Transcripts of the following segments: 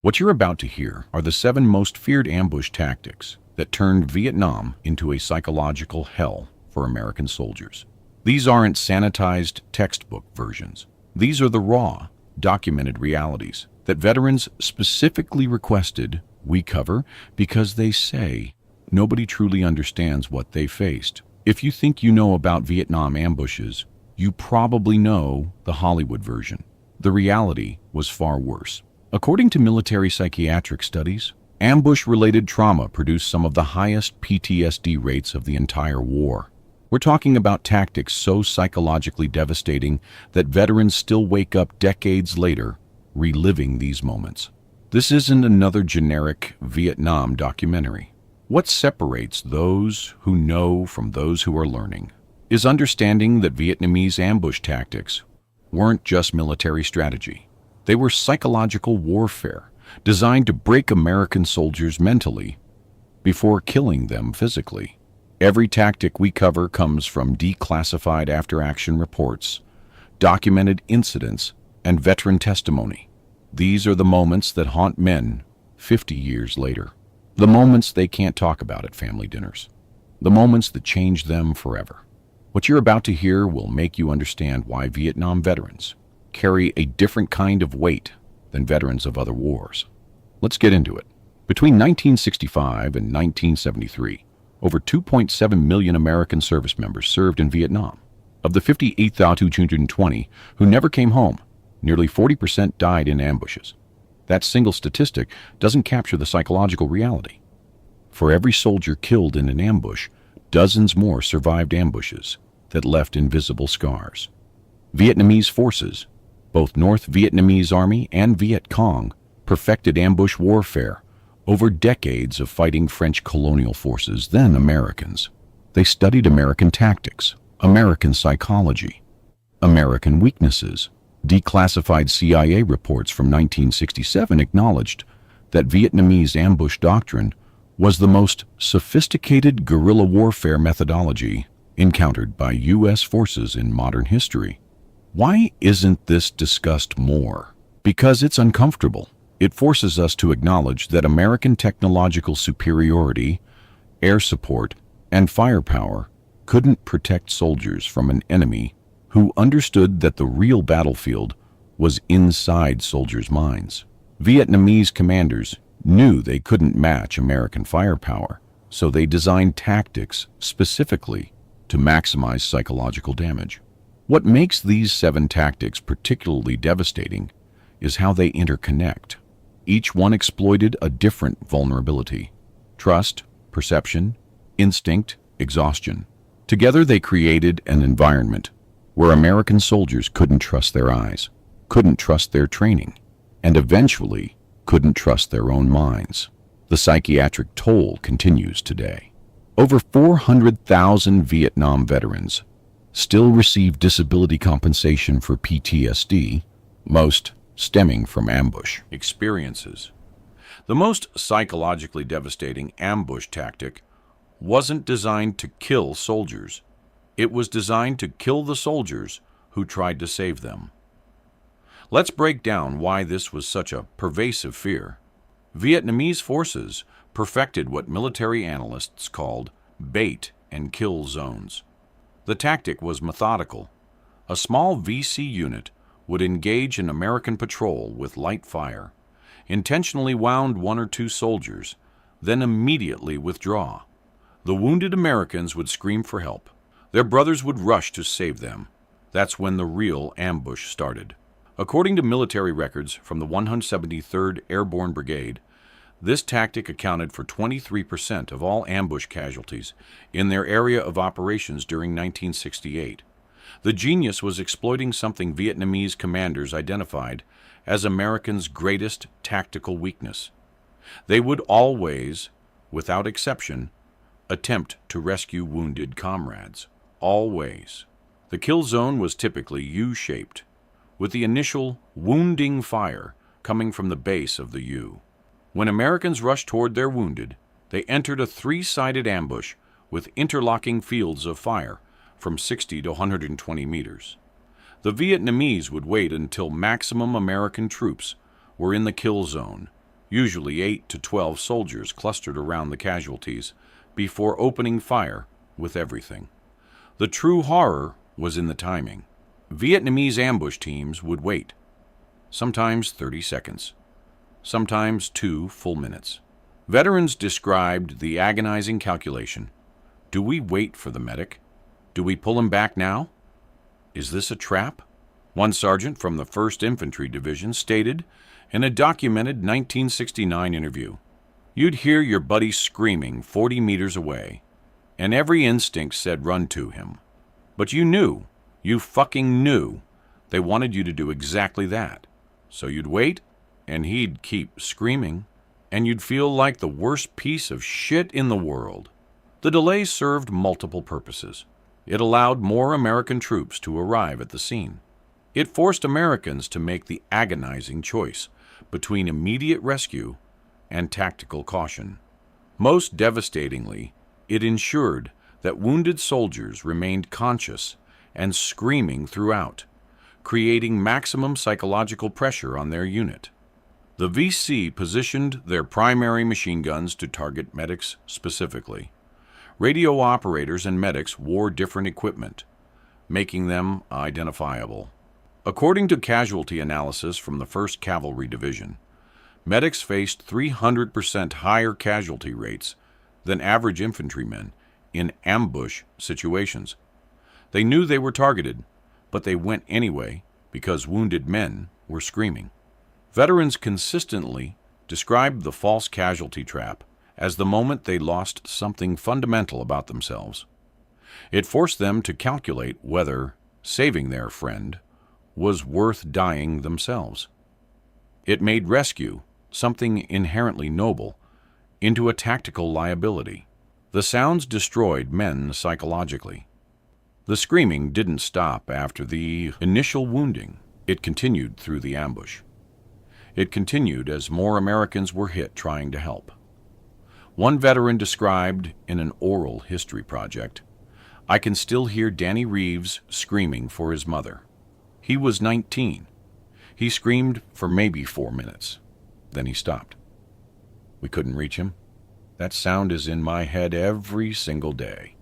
What you're about to hear are the 7 most feared ambush tactics that turned Vietnam into a psychological hell for American soldiers. These aren't sanitized textbook versions. These are the raw, documented realities that veterans specifically requested we cover because they say nobody truly understands what they faced. If you think you know about Vietnam ambushes, you probably know the Hollywood version. The reality was far worse. According to military psychiatric studies, ambush-related trauma produced some of the highest PTSD rates of the entire war. We're talking about tactics so psychologically devastating that veterans still wake up decades later reliving these moments. This isn't another generic Vietnam documentary. What separates those who know from those who are learning is understanding that Vietnamese ambush tactics weren't just military strategy. They were psychological warfare designed to break American soldiers mentally before killing them physically. Every tactic we cover comes from declassified after-action reports, documented incidents, and veteran testimony. These are the moments that haunt men 50 years later. The moments they can't talk about at family dinners. The moments that change them forever. What you're about to hear will make you understand why Vietnam veterans carry a different kind of weight than veterans of other wars. Let's get into it. Between 1965 and 1973, over 2.7 million American service members served in Vietnam. Of the 58,220 who never came home, nearly 40% died in ambushes. That single statistic doesn't capture the psychological reality. For every soldier killed in an ambush, dozens more survived ambushes that left invisible scars. Vietnamese forces, both North Vietnamese Army and Viet Cong, perfected ambush warfare over decades of fighting French colonial forces, then Americans. They studied American tactics, American psychology, American weaknesses. Declassified CIA reports from 1967 acknowledged that Vietnamese ambush doctrine was the most sophisticated guerrilla warfare methodology encountered by U.S. forces in modern history. Why isn't this discussed more? Because it's uncomfortable. It forces us to acknowledge that American technological superiority, air support, and firepower couldn't protect soldiers from an enemy who understood that the real battlefield was inside soldiers' minds. Vietnamese commanders knew they couldn't match American firepower, so they designed tactics specifically to maximize psychological damage. What makes these 7 tactics particularly devastating is how they interconnect. Each one exploited a different vulnerability: trust, perception, instinct, exhaustion. Together they created an environment where American soldiers couldn't trust their eyes, couldn't trust their training, and eventually couldn't trust their own minds. The psychiatric toll continues today. Over 400,000 Vietnam veterans still receive disability compensation for PTSD, most stemming from ambush experiences. The most psychologically devastating ambush tactic wasn't designed to kill soldiers. It was designed to kill the soldiers who tried to save them. Let's break down why this was such a pervasive fear. Vietnamese forces perfected what military analysts called bait and kill zones. The tactic was methodical. A small VC unit would engage an American patrol with light fire, intentionally wound 1 or 2 soldiers, then immediately withdraw. The wounded Americans would scream for help. Their brothers would rush to save them. That's when the real ambush started. According to military records from the 173rd Airborne Brigade, this tactic accounted for 23% of all ambush casualties in their area of operations during 1968. The genius was exploiting something Vietnamese commanders identified as Americans' greatest tactical weakness. They would always, without exception, attempt to rescue wounded comrades. Always. The kill zone was typically U-shaped, with the initial wounding fire coming from the base of the U. When Americans rushed toward their wounded, they entered a 3-sided ambush with interlocking fields of fire from 60 to 120 meters. The Vietnamese would wait until maximum American troops were in the kill zone, Usually 8 to 12 soldiers clustered around the casualties before opening fire with everything. The true horror was in the timing. Vietnamese ambush teams would wait, sometimes 30 seconds, sometimes 2 full minutes. Veterans described the agonizing calculation. Do we wait for the medic? Do we pull him back now? Is this a trap? One sergeant from the 1st Infantry Division stated in a documented 1969 interview, "You'd hear your buddy screaming 40 meters away, and every instinct said run to him. But you fucking knew, they wanted you to do exactly that. So you'd wait, and he'd keep screaming, and you'd feel like the worst piece of shit in the world." The delay served multiple purposes. It allowed more American troops to arrive at the scene. It forced Americans to make the agonizing choice between immediate rescue and tactical caution. Most devastatingly, it ensured that wounded soldiers remained conscious and screaming throughout, creating maximum psychological pressure on their unit. The VC positioned their primary machine guns to target medics specifically. Radio operators and medics wore different equipment, making them identifiable. According to casualty analysis from the 1st Cavalry Division, medics faced 300% higher casualty rates than average infantrymen in ambush situations. They knew they were targeted, but they went anyway because wounded men were screaming. Veterans consistently described the false casualty trap as the moment they lost something fundamental about themselves. It forced them to calculate whether saving their friend was worth dying themselves. It made rescue, something inherently noble, into a tactical liability. The sounds destroyed men psychologically. The screaming didn't stop after the initial wounding. It continued through the ambush. It continued as more Americans were hit trying to help. One veteran described in an oral history project, "I can still hear Danny Reeves screaming for his mother. He was 19. He screamed for maybe 4 minutes. Then he stopped. We couldn't reach him. That sound is in my head every single day."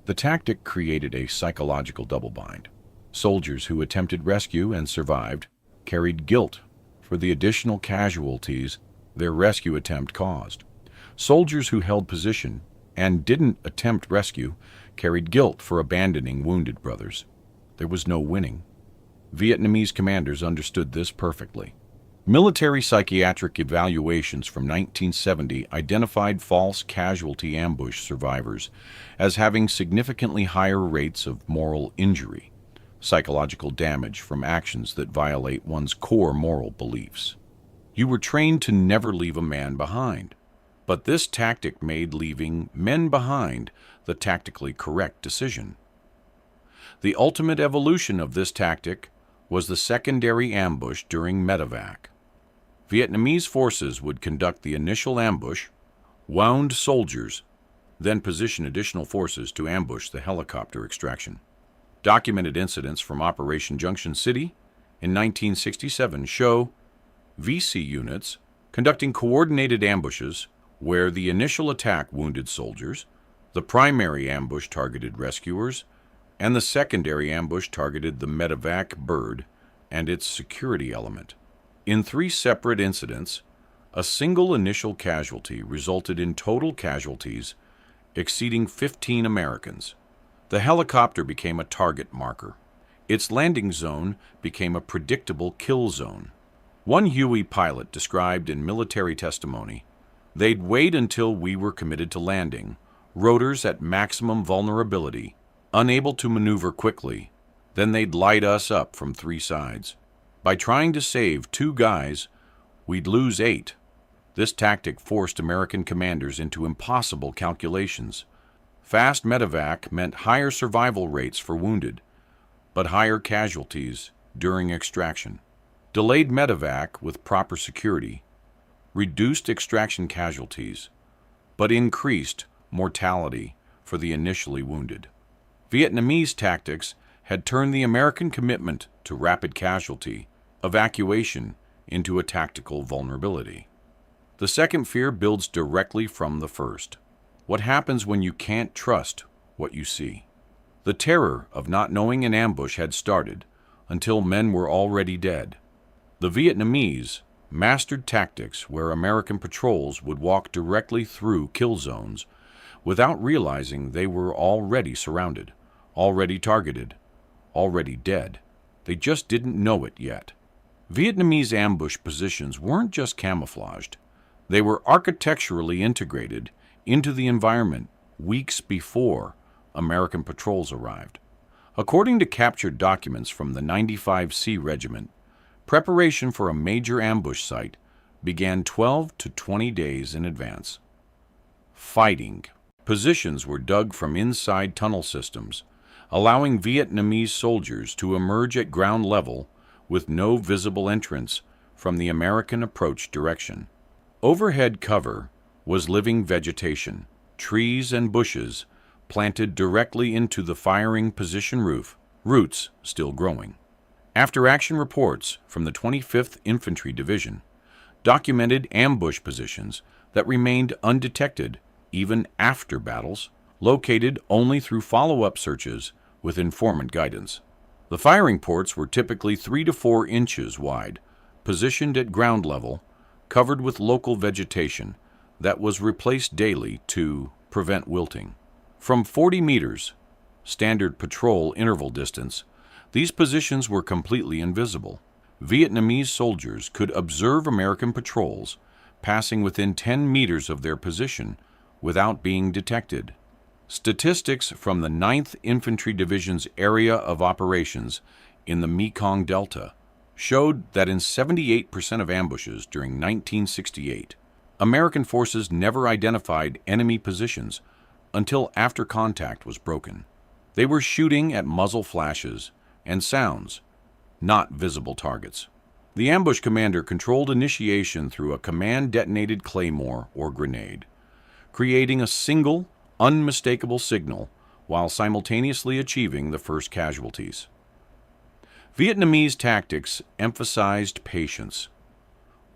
The tactic created a psychological double-bind. Soldiers who attempted rescue and survived carried guilt for the additional casualties their rescue attempt caused. Soldiers who held position and didn't attempt rescue carried guilt for abandoning wounded brothers. There was no winning. Vietnamese commanders understood this perfectly. Military psychiatric evaluations from 1970 identified false casualty ambush survivors as having significantly higher rates of moral injury, psychological damage from actions that violate one's core moral beliefs. You were trained to never leave a man behind, but this tactic made leaving men behind the tactically correct decision. The ultimate evolution of this tactic was the secondary ambush during medevac. Vietnamese forces would conduct the initial ambush, wound soldiers, then position additional forces to ambush the helicopter extraction. Documented incidents from Operation Junction City in 1967 show VC units conducting coordinated ambushes where the initial attack wounded soldiers, the primary ambush targeted rescuers, and the secondary ambush targeted the medevac bird and its security element. In 3 separate incidents, a single initial casualty resulted in total casualties exceeding 15 Americans. The helicopter became a target marker. Its landing zone became a predictable kill zone. One Huey pilot described in military testimony, "They'd wait until we were committed to landing, rotors at maximum vulnerability, unable to maneuver quickly. Then they'd light us up from 3 sides. By trying to save 2 guys, we'd lose 8. This tactic forced American commanders into impossible calculations. Fast medevac meant higher survival rates for wounded, but higher casualties during extraction. Delayed medevac with proper security reduced extraction casualties, but increased mortality for the initially wounded. Vietnamese tactics had turned the American commitment to rapid casualty evacuation into a tactical vulnerability. The second fear builds directly from the first. What happens when you can't trust what you see? The terror of not knowing an ambush had started until men were already dead. The Vietnamese mastered tactics where American patrols would walk directly through kill zones without realizing they were already surrounded, already targeted, already dead. They just didn't know it yet. Vietnamese ambush positions weren't just camouflaged. They were architecturally integrated into the environment weeks before American patrols arrived. According to captured documents from the 95C Regiment, preparation for a major ambush site began 12 to 20 days in advance. Fighting. Positions were dug from inside tunnel systems, allowing Vietnamese soldiers to emerge at ground level with no visible entrance from the American approach direction. Overhead cover was living vegetation, trees and bushes planted directly into the firing position roof, roots still growing. After-action reports from the 25th Infantry Division documented ambush positions that remained undetected even after battles, located only through follow-up searches with informant guidance. The firing ports were typically 3 to 4 inches wide, positioned at ground level, covered with local vegetation that was replaced daily to prevent wilting. From 40 meters, standard patrol interval distance, these positions were completely invisible. Vietnamese soldiers could observe American patrols passing within 10 meters of their position without being detected. Statistics from the 9th Infantry Division's area of operations in the Mekong Delta showed that in 78% of ambushes during 1968, American forces never identified enemy positions until after contact was broken. They were shooting at muzzle flashes and sounds, not visible targets. The ambush commander controlled initiation through a command-detonated claymore or grenade, creating a single, unmistakable signal while simultaneously achieving the first casualties. Vietnamese tactics emphasized patience.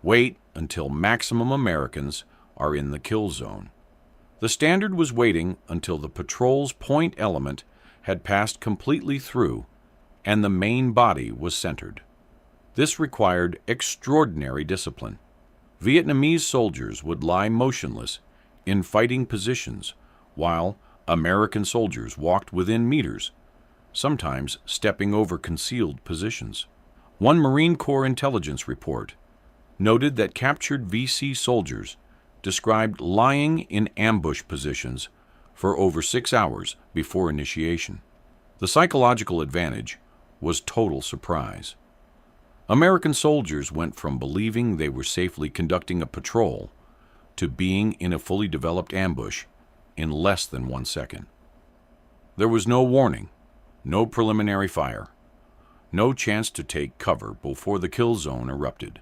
Wait until maximum Americans are in the kill zone. The standard was waiting until the patrol's point element had passed completely through and the main body was centered. This required extraordinary discipline. Vietnamese soldiers would lie motionless in fighting positions while American soldiers walked within meters, sometimes stepping over concealed positions. One Marine Corps intelligence report noted that captured VC soldiers described lying in ambush positions for over 6 hours before initiation. The psychological advantage was total surprise. American soldiers went from believing they were safely conducting a patrol to being in a fully developed ambush in less than 1 second. There was no warning, no preliminary fire, no chance to take cover before the kill zone erupted.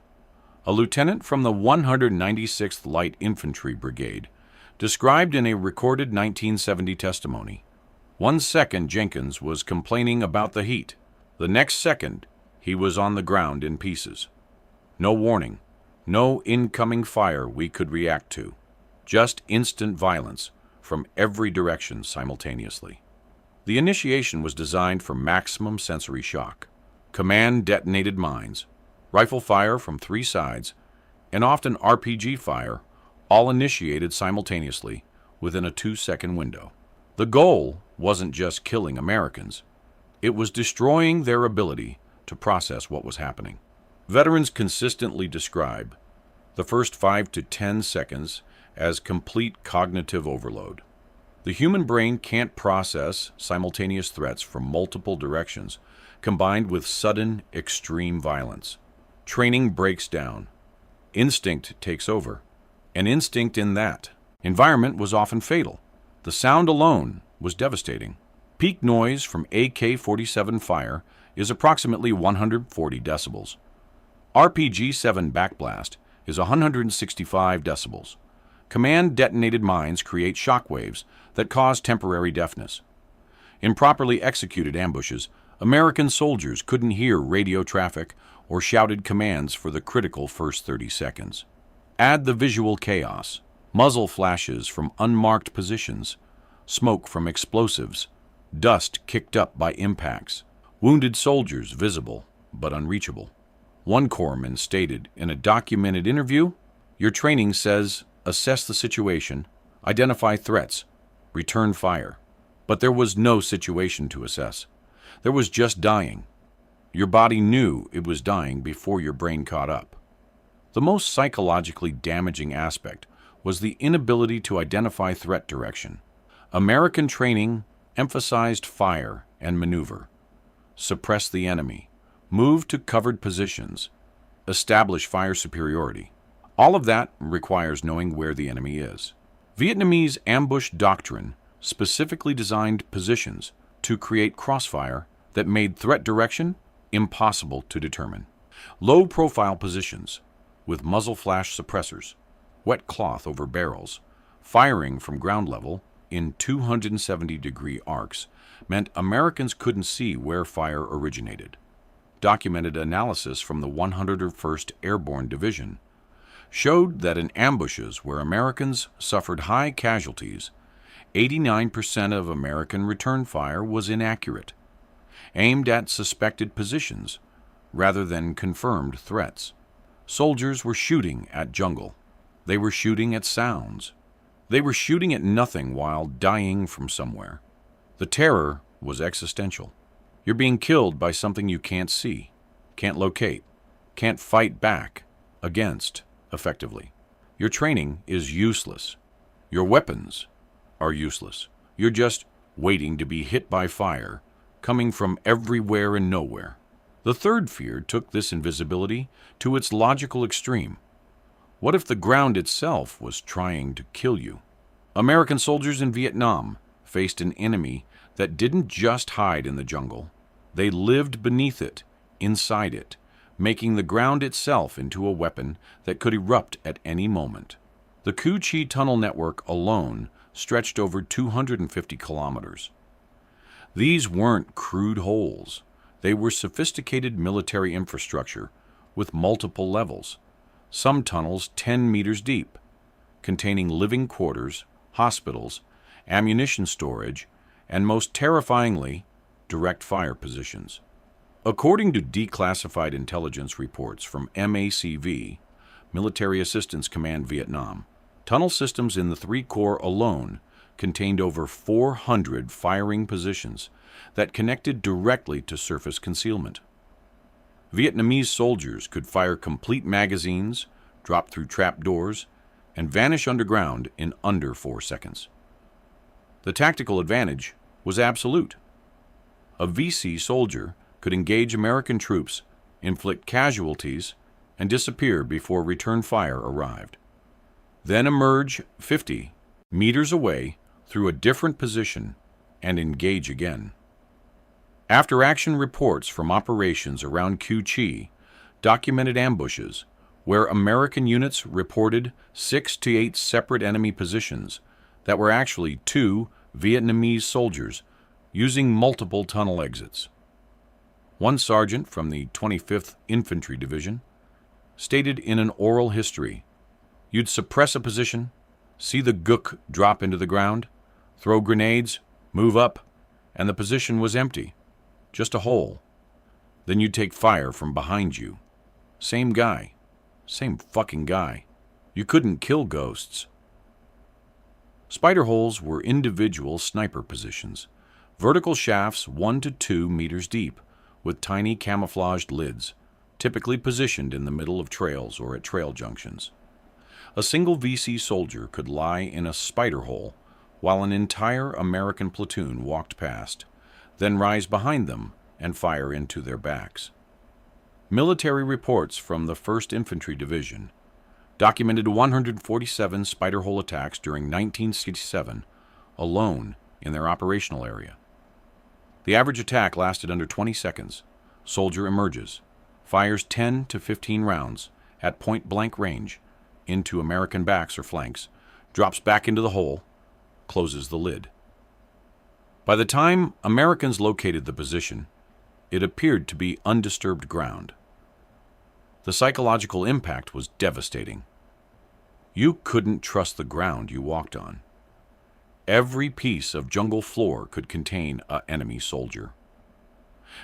A lieutenant from the 196th Light Infantry Brigade described in a recorded 1970 testimony, "1 second Jenkins was complaining about the heat. The next second, he was on the ground in pieces. No warning, no incoming fire we could react to, just instant violence from every direction simultaneously." The initiation was designed for maximum sensory shock. Command-detonated mines, rifle fire from 3 sides, and often RPG fire, all initiated simultaneously within a 2-second window. The goal wasn't just killing Americans. It was destroying their ability to process what was happening. Veterans consistently describe the first 5 to 10 seconds as complete cognitive overload. The human brain can't process simultaneous threats from multiple directions, combined with sudden, extreme violence. Training breaks down. Instinct takes over. And instinct in that environment was often fatal. The sound alone was devastating. Peak noise from AK-47 fire is approximately 140 decibels. RPG-7 backblast is 165 decibels. Command-detonated mines create shock waves that cause temporary deafness. In properly executed ambushes, American soldiers couldn't hear radio traffic or shouted commands for the critical first 30 seconds. Add the visual chaos, muzzle flashes from unmarked positions, smoke from explosives, dust kicked up by impacts, wounded soldiers visible but unreachable. One corpsman stated in a documented interview, "Your training says assess the situation, identify threats, return fire." But there was no situation to assess. There was just dying. Your body knew it was dying before your brain caught up. The most psychologically damaging aspect was the inability to identify threat direction. American training emphasized fire and maneuver, suppress the enemy, move to covered positions, establish fire superiority. All of that requires knowing where the enemy is. Vietnamese ambush doctrine specifically designed positions to create crossfire that made threat direction impossible to determine. Low-profile positions with muzzle flash suppressors, wet cloth over barrels, firing from ground level in 270-degree arcs meant Americans couldn't see where fire originated. Documented analysis from the 101st Airborne Division showed that in ambushes where Americans suffered high casualties, 89% of American return fire was inaccurate, aimed at suspected positions rather than confirmed threats. Soldiers were shooting at jungle. They were shooting at sounds. They were shooting at nothing while dying from somewhere. The terror was existential. You're being killed by something you can't see, can't locate, can't fight back against effectively. Your training is useless. Your weapons are useless. You're just waiting to be hit by fire, coming from everywhere and nowhere. The third fear took this invisibility to its logical extreme. What if the ground itself was trying to kill you? American soldiers in Vietnam faced an enemy that didn't just hide in the jungle. They lived beneath it, inside it, making the ground itself into a weapon that could erupt at any moment. The Cu Chi tunnel network alone stretched over 250 kilometers. These weren't crude holes. They were sophisticated military infrastructure with multiple levels, some tunnels 10 meters deep, containing living quarters, hospitals, ammunition storage, and most terrifyingly, direct fire positions. According to declassified intelligence reports from MACV, Military Assistance Command Vietnam, tunnel systems in the 3 Corps alone contained over 400 firing positions that connected directly to surface concealment. Vietnamese soldiers could fire complete magazines, drop through trap doors, and vanish underground in under 4 seconds. The tactical advantage was absolute. A VC soldier could engage American troops, inflict casualties, and disappear before return fire arrived. Then emerge 50 meters away through a different position and engage again. After-action reports from operations around Cu Chi documented ambushes where American units reported 6 to 8 separate enemy positions that were actually 2 Vietnamese soldiers using multiple tunnel exits. One sergeant from the 25th Infantry Division stated in an oral history, "You'd suppress a position, see the gook drop into the ground, throw grenades, move up, and the position was empty. Just a hole. Then you'd take fire from behind you. Same guy. Same fucking guy. You couldn't kill ghosts." Spider holes were individual sniper positions, vertical shafts 1 to 2 meters deep, with tiny camouflaged lids, typically positioned in the middle of trails or at trail junctions. A single VC soldier could lie in a spider hole while an entire American platoon walked past, then rise behind them and fire into their backs. Military reports from the 1st Infantry Division documented 147 spider hole attacks during 1967 alone in their operational area. The average attack lasted under 20 seconds. Soldier emerges, fires 10 to 15 rounds at point-blank range into American backs or flanks, drops back into the hole, closes the lid. By the time Americans located the position, it appeared to be undisturbed ground. The psychological impact was devastating. You couldn't trust the ground you walked on. Every piece of jungle floor could contain an enemy soldier.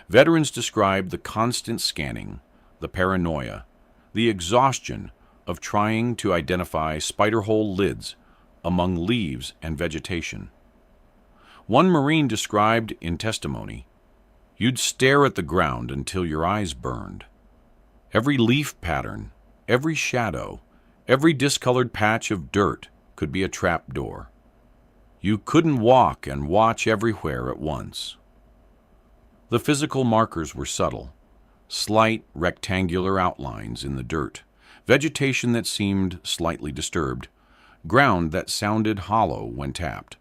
Veterans described the constant scanning, the paranoia, the exhaustion of trying to identify spider hole lids among leaves and vegetation. One Marine described in testimony, "You'd stare at the ground until your eyes burned. Every leaf pattern, every shadow, every discolored patch of dirt could be a trap door. You couldn't walk and watch everywhere at once." The physical markers were subtle, slight rectangular outlines in the dirt, vegetation that seemed slightly disturbed, ground that sounded hollow when tapped.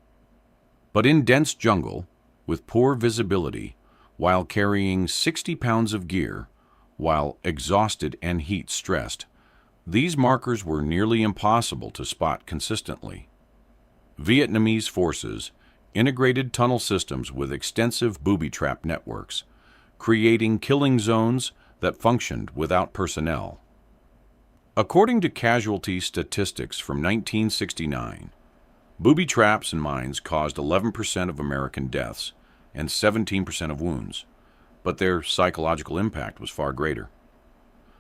But in dense jungle, with poor visibility, while carrying 60 pounds of gear, while exhausted and heat-stressed, these markers were nearly impossible to spot consistently. Vietnamese forces integrated tunnel systems with extensive booby trap networks, creating killing zones that functioned without personnel. According to casualty statistics from 1969, booby traps and mines caused 11% of American deaths and 17% of wounds, but their psychological impact was far greater.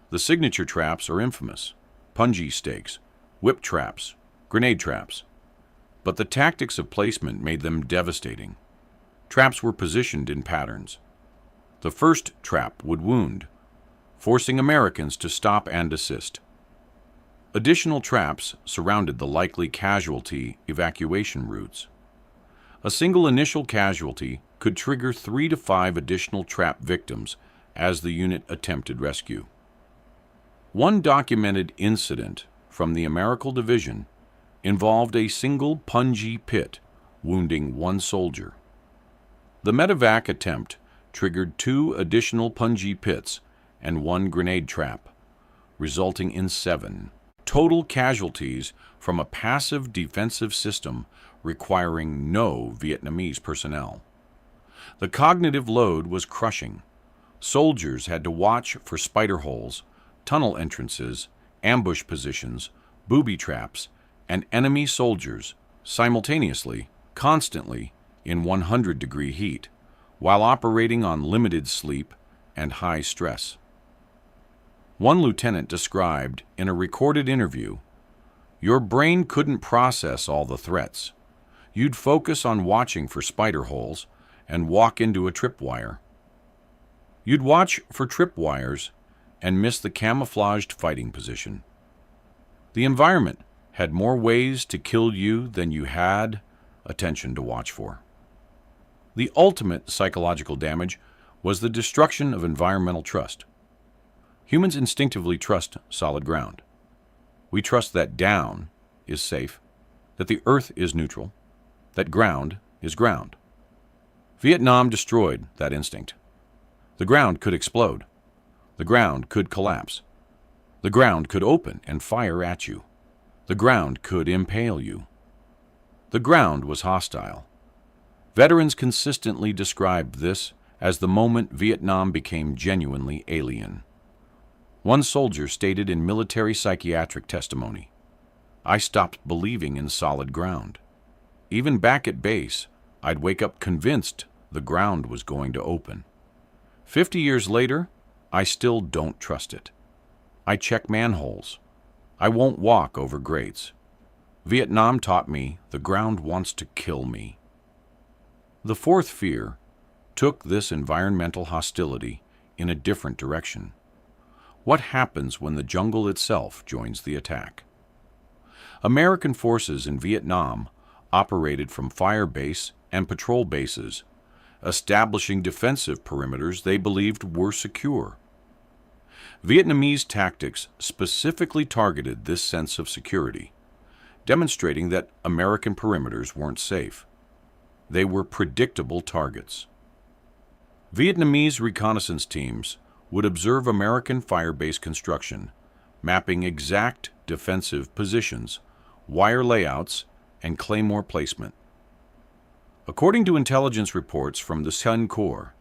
The signature traps are infamous: punji stakes, whip traps, grenade traps. But the tactics of placement made them devastating. Traps were positioned in patterns. The first trap would wound, forcing Americans to stop and assist. Additional traps surrounded the likely casualty evacuation routes. A single initial casualty could trigger 3 to 5 additional trap victims as the unit attempted rescue. One documented incident from the Cavalry Division involved a single punji pit, wounding 1 soldier. The medevac attempt triggered 2 additional punji pits and 1 grenade trap, resulting in 7 total casualties from a passive defensive system requiring no Vietnamese personnel. The cognitive load was crushing. Soldiers had to watch for spider holes, tunnel entrances, ambush positions, booby traps, and enemy soldiers simultaneously, constantly, in 100-degree heat, while operating on limited sleep and high stress. One lieutenant described in a recorded interview, "Your brain couldn't process all the threats. You'd focus on watching for spider holes and walk into a tripwire. You'd watch for tripwires and miss the camouflaged fighting position. The environment had more ways to kill you than you had attention to watch for." The ultimate psychological damage was the destruction of environmental trust. Humans instinctively trust solid ground. We trust that down is safe, that the earth is neutral, that ground is ground. Vietnam destroyed that instinct. The ground could explode. The ground could collapse. The ground could open and fire at you. The ground could impale you. The ground was hostile. Veterans consistently described this as the moment Vietnam became genuinely alien. One soldier stated in military psychiatric testimony, "I stopped believing in solid ground. Even back at base, I'd wake up convinced the ground was going to open. 50 years later, I still don't trust it. I check manholes. I won't walk over grates. Vietnam taught me the ground wants to kill me." The fourth fear took this environmental hostility in a different direction. What happens when the jungle itself joins the attack? American forces in Vietnam operated from Firebase and patrol bases, establishing defensive perimeters they believed were secure. Vietnamese tactics specifically targeted this sense of security, demonstrating that American perimeters weren't safe. They were predictable targets. Vietnamese reconnaissance teams would observe American Firebase construction, mapping exact defensive positions, wire layouts, and claymore placement. According to intelligence reports from the Sen Corps,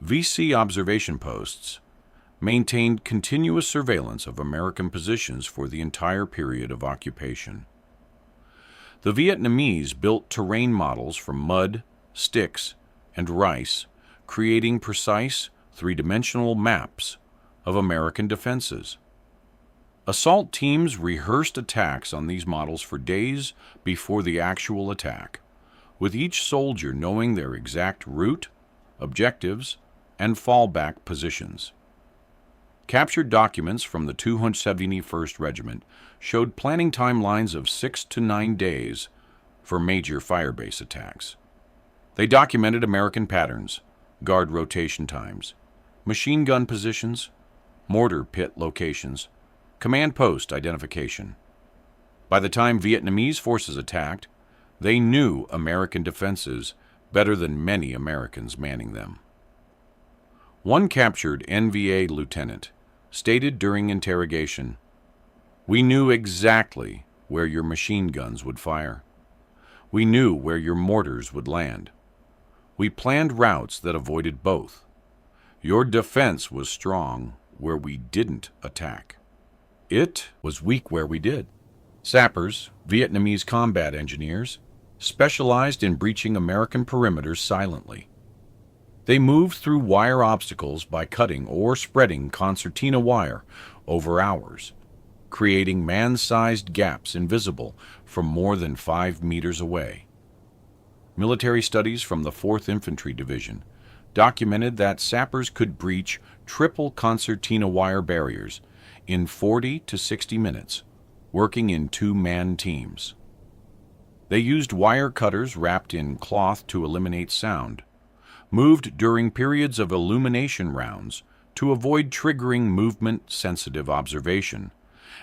VC observation posts, maintained continuous surveillance of American positions for the entire period of occupation. The Vietnamese built terrain models from mud, sticks, and rice, creating precise, three-dimensional maps of American defenses. Assault teams rehearsed attacks on these models for days before the actual attack, with each soldier knowing their exact route, objectives, and fallback positions. Captured documents from the 271st Regiment showed planning timelines of 6 to 9 days for major Firebase attacks. They documented American patterns, guard rotation times, machine gun positions, mortar pit locations, command post identification. By the time Vietnamese forces attacked, they knew American defenses better than many Americans manning them. One captured NVA lieutenant stated during interrogation, "We knew exactly where your machine guns would fire. We knew where your mortars would land. We planned routes that avoided both. Your defense was strong where we didn't attack. It was weak where we did." Sappers, Vietnamese combat engineers, specialized in breaching American perimeters silently. They moved through wire obstacles by cutting or spreading concertina wire over hours, creating man-sized gaps invisible from more than 5 meters away. Military studies from the 4th Infantry Division documented that sappers could breach triple concertina wire barriers in 40 to 60 minutes, working in 2-man teams. They used wire cutters wrapped in cloth to eliminate sound, moved during periods of illumination rounds to avoid triggering movement-sensitive observation,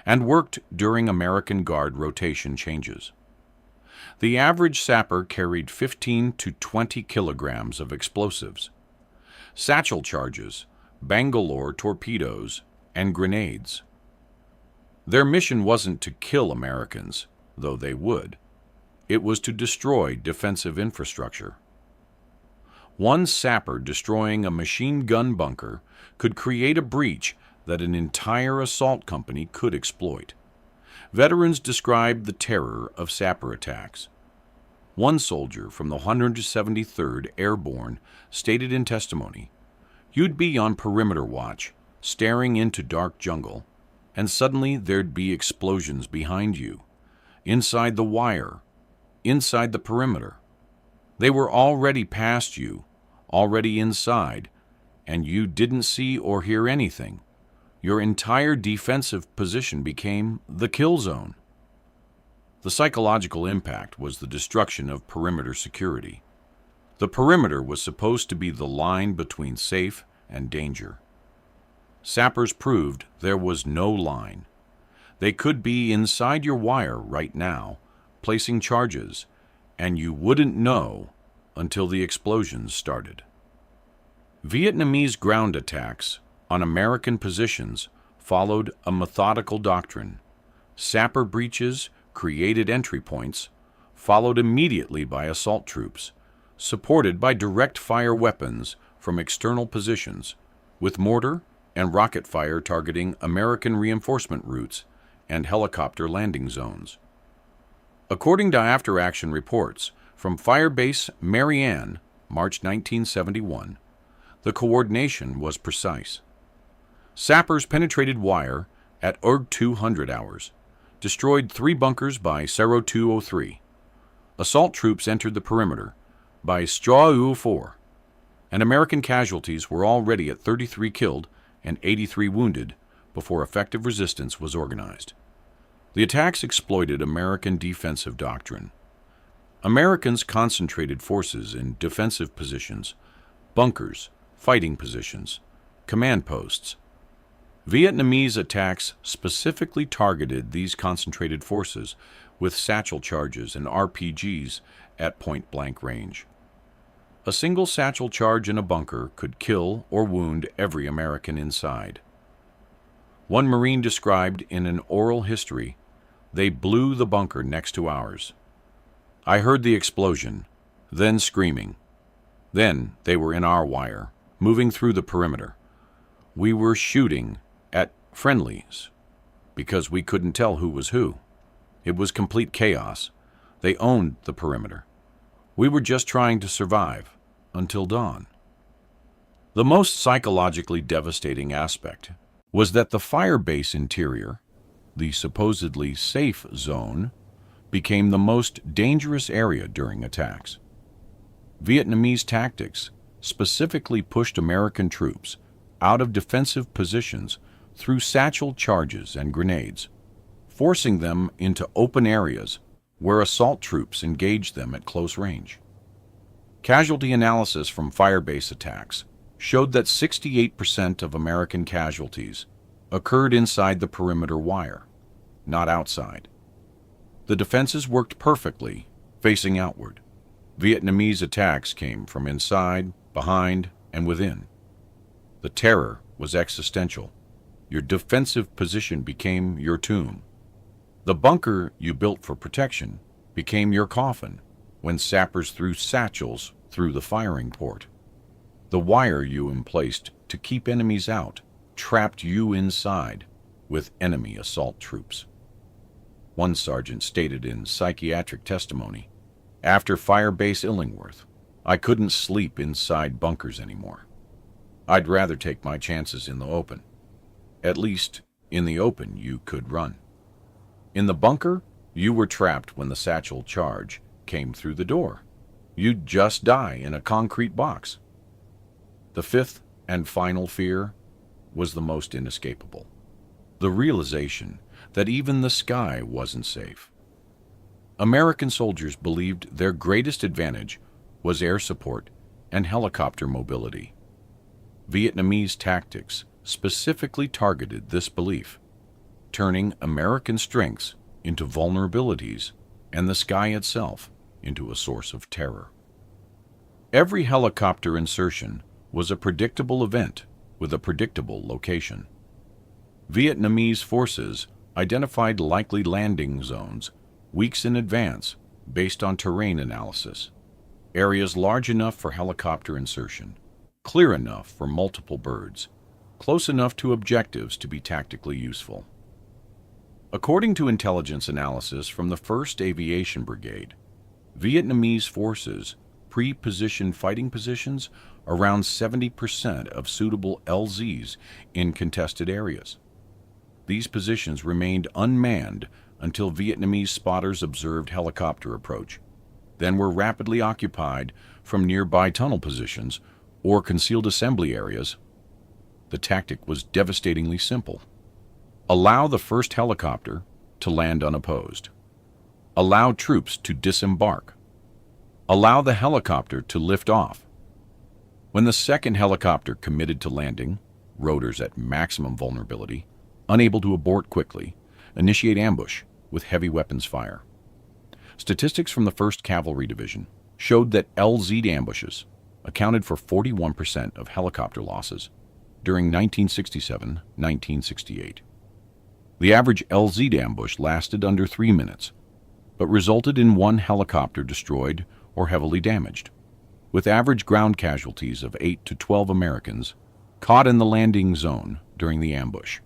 and worked during American Guard rotation changes. The average sapper carried 15 to 20 kilograms of explosives, satchel charges, Bangalore torpedoes, and grenades. Their mission wasn't to kill Americans, though they would. It was to destroy defensive infrastructure. One sapper destroying a machine gun bunker could create a breach that an entire assault company could exploit. Veterans described the terror of sapper attacks. One soldier from the 173rd Airborne stated in testimony, "You'd be on perimeter watch, staring into dark jungle, and suddenly there'd be explosions behind you, inside the wire, inside the perimeter. They were already past you, already inside, and you didn't see or hear anything. Your entire defensive position became the kill zone." The psychological impact was the destruction of perimeter security. The perimeter was supposed to be the line between safe and danger. Sappers proved there was no line. They could be inside your wire right now, placing charges, and you wouldn't know until the explosions started. Vietnamese ground attacks on American positions followed a methodical doctrine. Sapper breaches created entry points, followed immediately by assault troops, supported by direct fire weapons from external positions, with mortar and rocket fire targeting American reinforcement routes and helicopter landing zones. According to after-action reports from Firebase Marianne, March 1971, the coordination was precise. Sappers penetrated wire at URG 200 hours, destroyed 3 bunkers by Cerro 203. Assault troops entered the perimeter by Straw 4, and American casualties were already at 33 killed and 83 wounded before effective resistance was organized. The attacks exploited American defensive doctrine. Americans concentrated forces in defensive positions, bunkers, fighting positions, command posts. Vietnamese attacks specifically targeted these concentrated forces with satchel charges and RPGs at point-blank range. A single satchel charge in a bunker could kill or wound every American inside. One Marine described in an oral history, "They blew the bunker next to ours. I heard the explosion, then screaming. Then they were in our wire, moving through the perimeter. We were shooting at friendlies because we couldn't tell who was who. It was complete chaos. They owned the perimeter. We were just trying to survive until dawn. The most psychologically devastating aspect was that the Firebase interior, the supposedly safe zone, became the most dangerous area during attacks. Vietnamese tactics specifically pushed American troops out of defensive positions through satchel charges and grenades, forcing them into open areas where assault troops engaged them at close range. Casualty analysis from Firebase attacks showed that 68% of American casualties occurred inside the perimeter wire, not outside. The defenses worked perfectly, facing outward. Vietnamese attacks came from inside, behind, and within. The terror was existential. Your defensive position became your tomb. The bunker you built for protection became your coffin when sappers threw satchels through the firing port. The wire you emplaced to keep enemies out trapped you inside with enemy assault troops. One sergeant stated in psychiatric testimony, "After Firebase Illingworth, I couldn't sleep inside bunkers anymore. I'd rather take my chances in the open. At least, in the open, you could run. In the bunker, you were trapped when the satchel charge came through the door. You'd just die in a concrete box." The fifth and final fear was the most inescapable. The realization that even the sky wasn't safe. American soldiers believed their greatest advantage was air support and helicopter mobility. Vietnamese tactics specifically targeted this belief, turning American strengths into vulnerabilities and the sky itself into a source of terror. Every helicopter insertion was a predictable event with a predictable location. Vietnamese forces identified likely landing zones weeks in advance based on terrain analysis, areas large enough for helicopter insertion, clear enough for multiple birds, close enough to objectives to be tactically useful. According to intelligence analysis from the 1st Aviation Brigade, Vietnamese forces pre-positioned fighting positions around 70% of suitable LZs in contested areas. These positions remained unmanned until Vietnamese spotters observed helicopter approach, then were rapidly occupied from nearby tunnel positions or concealed assembly areas. The tactic was devastatingly simple. Allow the first helicopter to land unopposed. Allow troops to disembark. Allow the helicopter to lift off. When the second helicopter committed to landing, rotors at maximum vulnerability, unable to abort quickly, initiate ambush with heavy weapons fire. Statistics from the 1st Cavalry Division showed that LZ ambushes accounted for 41% of helicopter losses during 1967-1968. The average LZ ambush lasted under 3 minutes, but resulted in 1 helicopter destroyed or heavily damaged, with average ground casualties of 8 to 12 Americans caught in the landing zone during the ambush.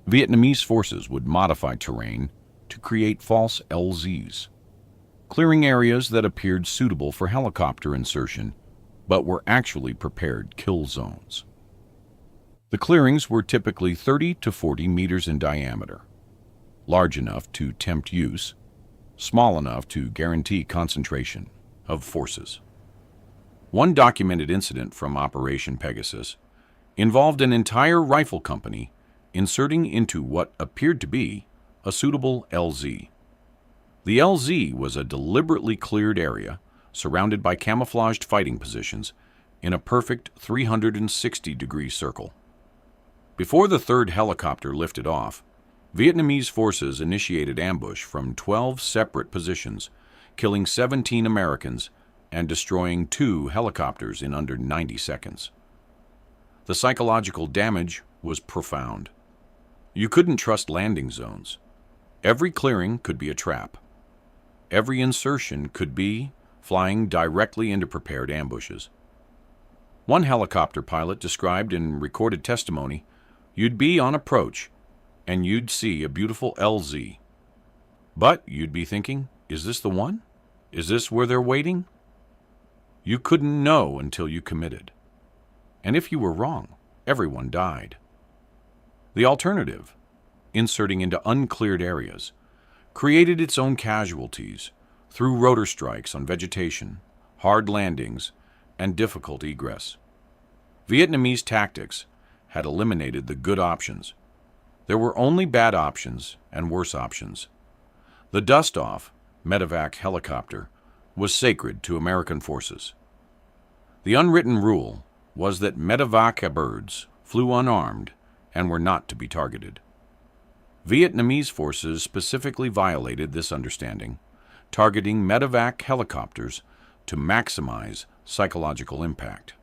Vietnamese forces would modify terrain to create false LZs, clearing areas that appeared suitable for helicopter insertion but were actually prepared kill zones. The clearings were typically 30 to 40 meters in diameter, large enough to tempt use, small enough to guarantee concentration of forces. One documented incident from Operation Pegasus involved an entire rifle company inserting into what appeared to be a suitable LZ. The LZ was a deliberately cleared area surrounded by camouflaged fighting positions in a perfect 360-degree circle. Before the third helicopter lifted off, Vietnamese forces initiated ambush from 12 separate positions, killing 17 Americans and destroying 2 helicopters in under 90 seconds. The psychological damage was profound. You couldn't trust landing zones. Every clearing could be a trap. Every insertion could be flying directly into prepared ambushes. One helicopter pilot described in recorded testimony, "You'd be on approach, and you'd see a beautiful LZ. But you'd be thinking, is this the one? Is this where they're waiting?" You couldn't know until you committed. And if you were wrong, everyone died. The alternative, inserting into uncleared areas, created its own casualties through rotor strikes on vegetation, hard landings, and difficult egress. Vietnamese tactics had eliminated the good options. There were only bad options and worse options. The dust-off medevac helicopter was sacred to American forces. The unwritten rule was that medevac birds flew unarmed and were not to be targeted. Vietnamese forces specifically violated this understanding, targeting medevac helicopters to maximize psychological impact.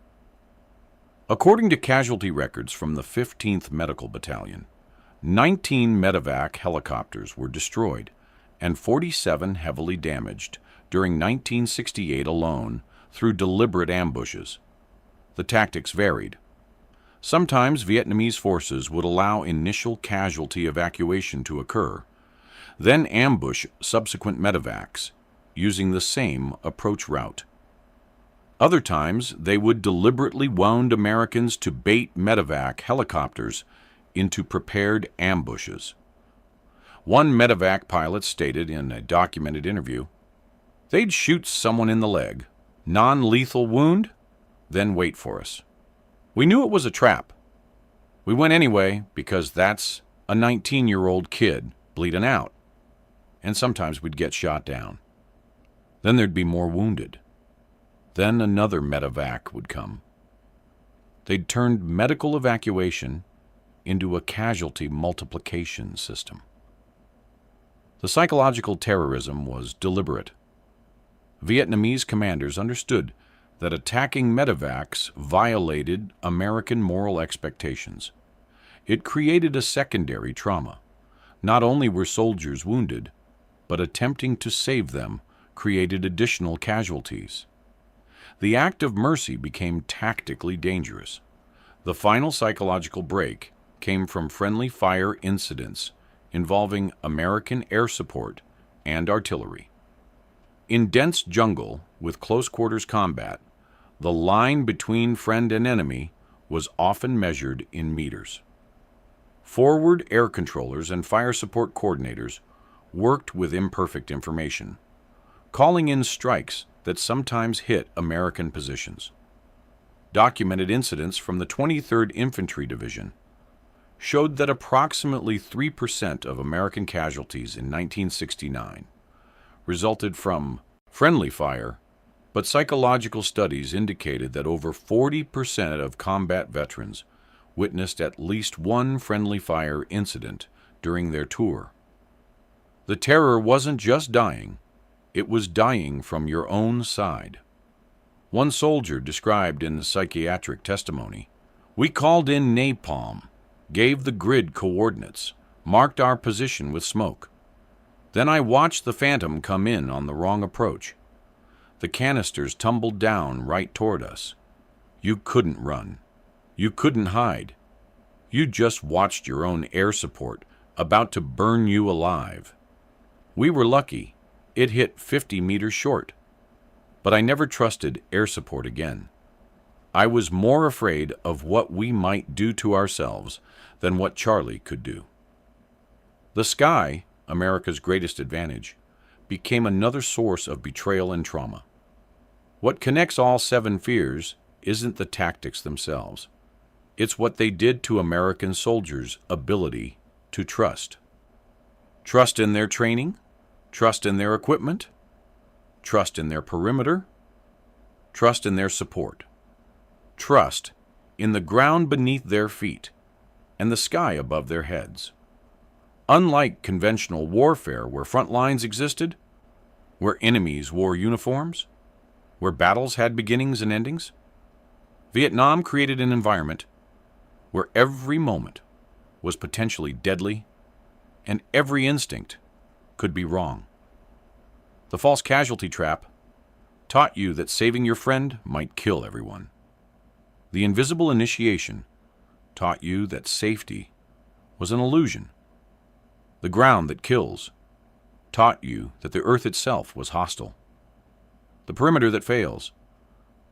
According to casualty records from the 15th Medical Battalion, 19 medevac helicopters were destroyed and 47 heavily damaged during 1968 alone through deliberate ambushes. The tactics varied. Sometimes Vietnamese forces would allow initial casualty evacuation to occur, then ambush subsequent medevacs using the same approach route. Other times, they would deliberately wound Americans to bait medevac helicopters into prepared ambushes. One medevac pilot stated in a documented interview, "They'd shoot someone in the leg, non-lethal wound, then wait for us. We knew it was a trap. We went anyway because that's a 19-year-old kid bleeding out. And sometimes we'd get shot down. Then there'd be more wounded. Then another medevac would come. They'd turned medical evacuation into a casualty multiplication system." The psychological terrorism was deliberate. Vietnamese commanders understood that attacking medevacs violated American moral expectations. It created a secondary trauma. Not only were soldiers wounded, but attempting to save them created additional casualties. The act of mercy became tactically dangerous. The final psychological break came from friendly fire incidents involving American air support and artillery. In dense jungle with close-quarters combat, the line between friend and enemy was often measured in meters. Forward air controllers and fire support coordinators worked with imperfect information, calling in strikes that sometimes hit American positions. Documented incidents from the 23rd Infantry Division showed that approximately 3% of American casualties in 1969 resulted from friendly fire, but psychological studies indicated that over 40% of combat veterans witnessed at least one friendly fire incident during their tour. The terror wasn't just dying, it was dying from your own side. One soldier described in the psychiatric testimony, "We called in napalm, gave the grid coordinates, marked our position with smoke. Then I watched the Phantom come in on the wrong approach. The canisters tumbled down right toward us. You couldn't run. You couldn't hide. You just watched your own air support about to burn you alive. We were lucky. It hit 50 meters short. But I never trusted air support again. I was more afraid of what we might do to ourselves than what Charlie could do." The sky, America's greatest advantage, became another source of betrayal and trauma. What connects all 7 fears isn't the tactics themselves. It's what they did to American soldiers' ability to trust. Trust in their training, trust in their equipment, trust in their perimeter, trust in their support, trust in the ground beneath their feet and the sky above their heads. Unlike conventional warfare where front lines existed, where enemies wore uniforms, where battles had beginnings and endings, Vietnam created an environment where every moment was potentially deadly and every instinct could be wrong. The false casualty trap taught you that saving your friend might kill everyone. The invisible initiation taught you that safety was an illusion. The ground that kills taught you that the earth itself was hostile. The perimeter that fails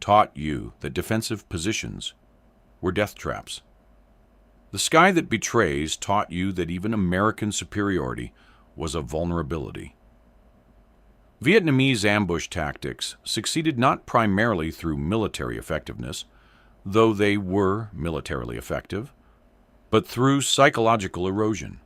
taught you that defensive positions were death traps. The sky that betrays taught you that even American superiority was a vulnerability. Vietnamese ambush tactics succeeded not primarily through military effectiveness, though they were militarily effective, but through psychological erosion.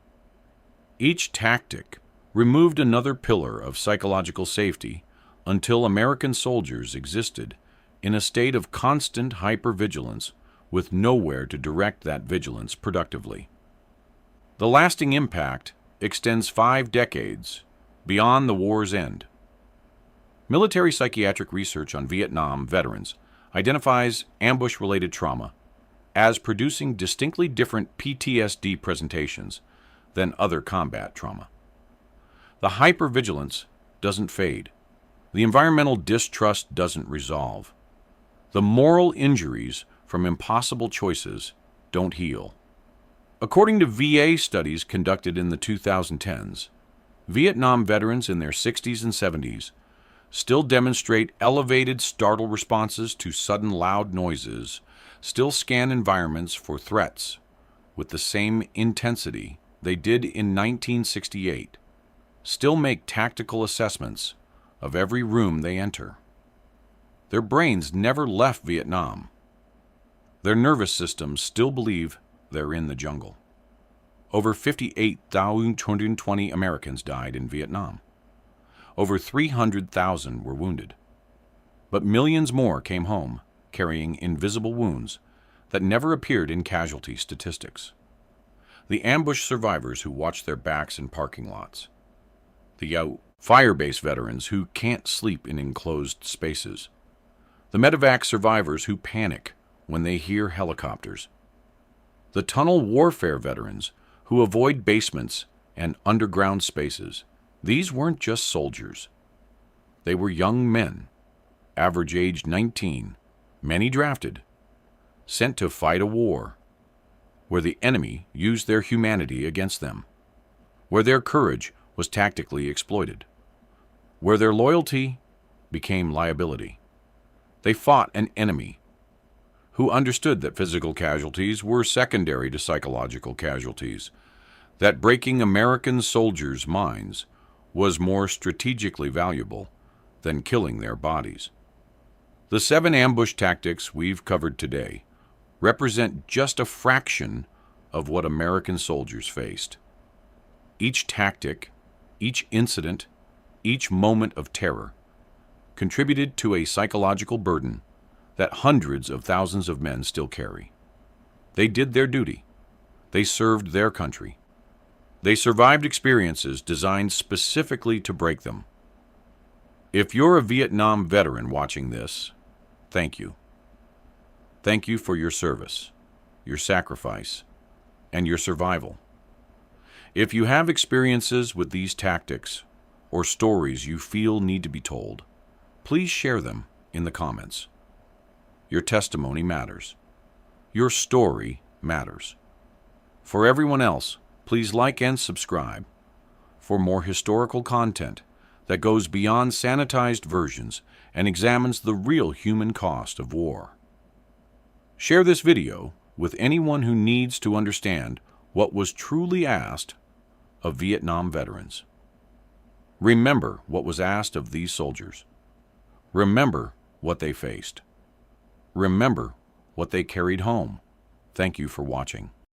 Each tactic removed another pillar of psychological safety until American soldiers existed in a state of constant hypervigilance with nowhere to direct that vigilance productively. The lasting impact extends 5 decades beyond the war's end. Military psychiatric research on Vietnam veterans identifies ambush-related trauma as producing distinctly different PTSD presentations than other combat trauma. The hypervigilance doesn't fade. The environmental distrust doesn't resolve. The moral injuries from impossible choices don't heal. According to VA studies conducted in the 2010s, Vietnam veterans in their 60s and 70s still demonstrate elevated startle responses to sudden loud noises, still scan environments for threats with the same intensity they did in 1968, still make tactical assessments of every room they enter. Their brains never left Vietnam. Their nervous systems still believe they're in the jungle. Over 58,220 Americans died in Vietnam. Over 300,000 were wounded. But millions more came home carrying invisible wounds that never appeared in casualty statistics. The ambush survivors who watch their backs in parking lots. The Firebase veterans who can't sleep in enclosed spaces. The medevac survivors who panic when they hear helicopters. The tunnel warfare veterans who avoid basements and underground spaces. These weren't just soldiers. They were young men, average age 19, many drafted, sent to fight a war where the enemy used their humanity against them, where their courage was tactically exploited, where their loyalty became liability. They fought an enemy who understood that physical casualties were secondary to psychological casualties, that breaking American soldiers' minds was more strategically valuable than killing their bodies. The 7 ambush tactics we've covered today represent just a fraction of what American soldiers faced. Each tactic, each incident, each moment of terror contributed to a psychological burden that hundreds of thousands of men still carry. They did their duty. They served their country. They survived experiences designed specifically to break them. If you're a Vietnam veteran watching this, thank you. Thank you for your service, your sacrifice, and your survival. If you have experiences with these tactics or stories you feel need to be told, please share them in the comments. Your testimony matters. Your story matters. For everyone else, please like and subscribe for more historical content that goes beyond sanitized versions and examines the real human cost of war. Share this video with anyone who needs to understand what was truly asked of Vietnam veterans. Remember what was asked of these soldiers. Remember what they faced. Remember what they carried home. Thank you for watching.